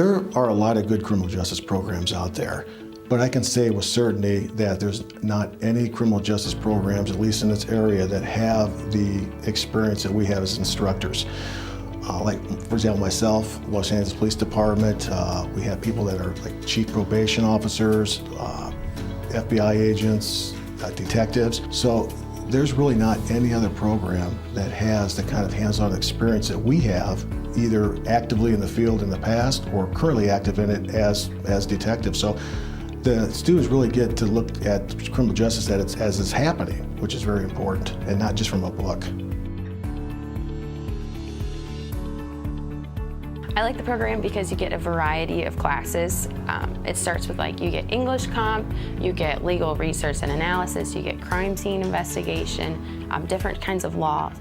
There are a lot of good criminal justice programs out there, but I can say with certainty that there's not any criminal justice programs, at least in this area, that have the experience that we have as instructors. Like, for example, myself, Los Angeles Police Department, we have people that are like chief probation officers, FBI agents, detectives. So there's really not any other program that has the kind of hands-on experience that we have, either actively in the field in the past or currently active in it as detectives. So the students really get to look at criminal justice as it's happening, which is very important, and not just from a book. I like the program because you get a variety of classes. It starts with you get English comp, you get legal research and analysis, you get crime scene investigation, different kinds of law.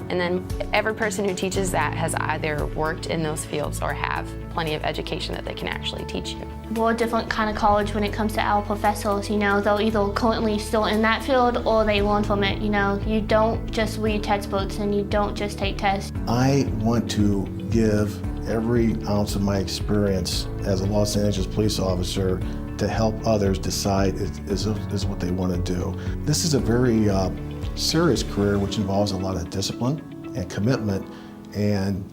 And then every person who teaches that has either worked in those fields or have plenty of education that they can actually teach you. We're a different kind of college when it comes to our professors. They're either currently still in that field or they learn from it. You don't just read textbooks and you don't just take tests. I want to give every ounce of my experience as a Los Angeles police officer to help others decide is what they want to do. This is a very serious career which involves a lot of discipline and commitment, and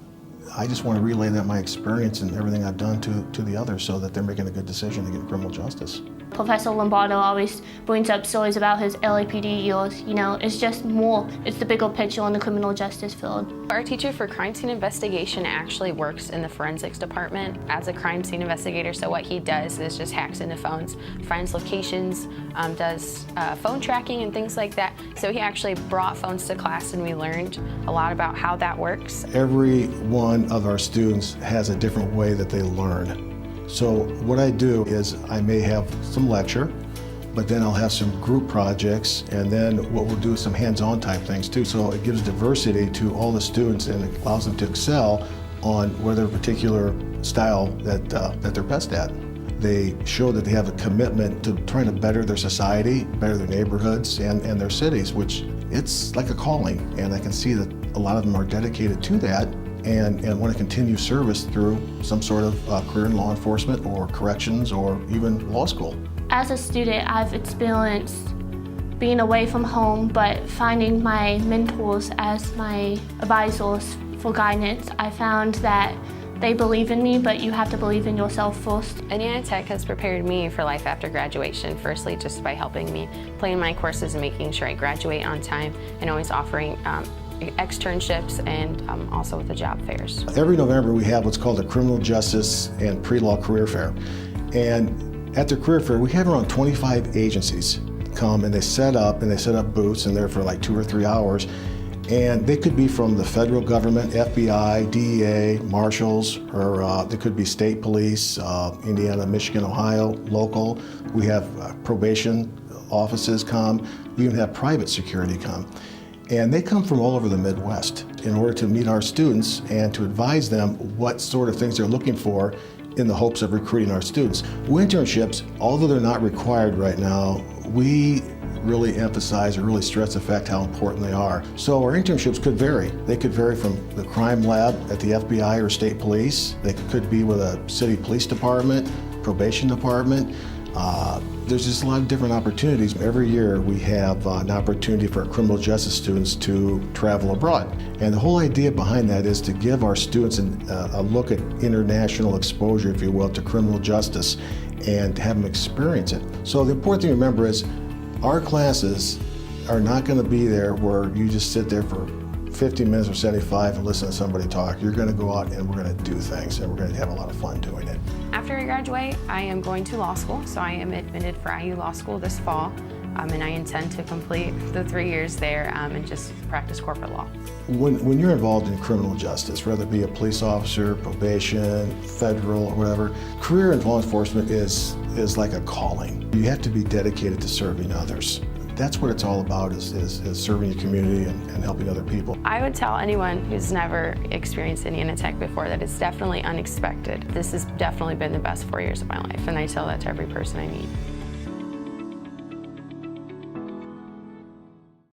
I just want to relay that my experience and everything I've done to the others so that they're making a good decision to get criminal justice. Professor Lombardo always brings up stories about his LAPD years. It's just more, it's the bigger picture in the criminal justice field. Our teacher for crime scene investigation actually works in the forensics department as a crime scene investigator. So what he does is just hacks into phones, finds locations, does phone tracking and things like that. So he actually brought phones to class and we learned a lot about how that works. Every one of our students has a different way that they learn. So what I do is I may have some lecture, but then I'll have some group projects, and then what we'll do is some hands-on type things too. So it gives diversity to all the students and it allows them to excel on whatever particular style that they're best at. They show that they have a commitment to trying to better their society, better their neighborhoods and their cities, which it's like a calling. And I can see that a lot of them are dedicated to that and want to continue service through some sort of career in law enforcement or corrections or even law school. As a student, I've experienced being away from home, but finding my mentors as my advisors for guidance. I found that they believe in me, but you have to believe in yourself first. Indiana Tech has prepared me for life after graduation, firstly just by helping me plan my courses and making sure I graduate on time, and always offering externships and also with the job fairs. Every November we have what's called a Criminal Justice and Pre-Law Career Fair. And at the career fair we have around 25 agencies come and they set up booths and they're for like 2 or 3 hours. And they could be from the federal government, FBI, DEA, marshals, or they could be state police, Indiana, Michigan, Ohio, local. We have probation offices come. We even have private security come. And they come from all over the Midwest in order to meet our students and to advise them what sort of things they're looking for in the hopes of recruiting our students. Internships, although they're not required right now, we really emphasize or really stress the fact how important they are. So our internships could vary. They could vary from the crime lab at the FBI or state police. They could be with a city police department, probation department. There's just a lot of different opportunities. Every year we have an opportunity for our criminal justice students to travel abroad. And the whole idea behind that is to give our students a look at international exposure, if you will, to criminal justice and to have them experience it. So the important thing to remember is our classes are not going to be there where you just sit there for 50 minutes or 75 and listen to somebody talk. You're going to go out and we're going to do things and we're going to have a lot of fun doing it. After I graduate, I am going to law school, so I am admitted for IU Law School this fall, and I intend to complete the 3 years there and just practice corporate law. When you're involved in criminal justice, whether it be a police officer, probation, federal, or whatever, career in law enforcement is like a calling. You have to be dedicated to serving others. That's what it's all about, is serving your community and helping other people. I would tell anyone who's never experienced Indiana Tech before that it's definitely unexpected. This has definitely been the best 4 years of my life, and I tell that to every person I meet.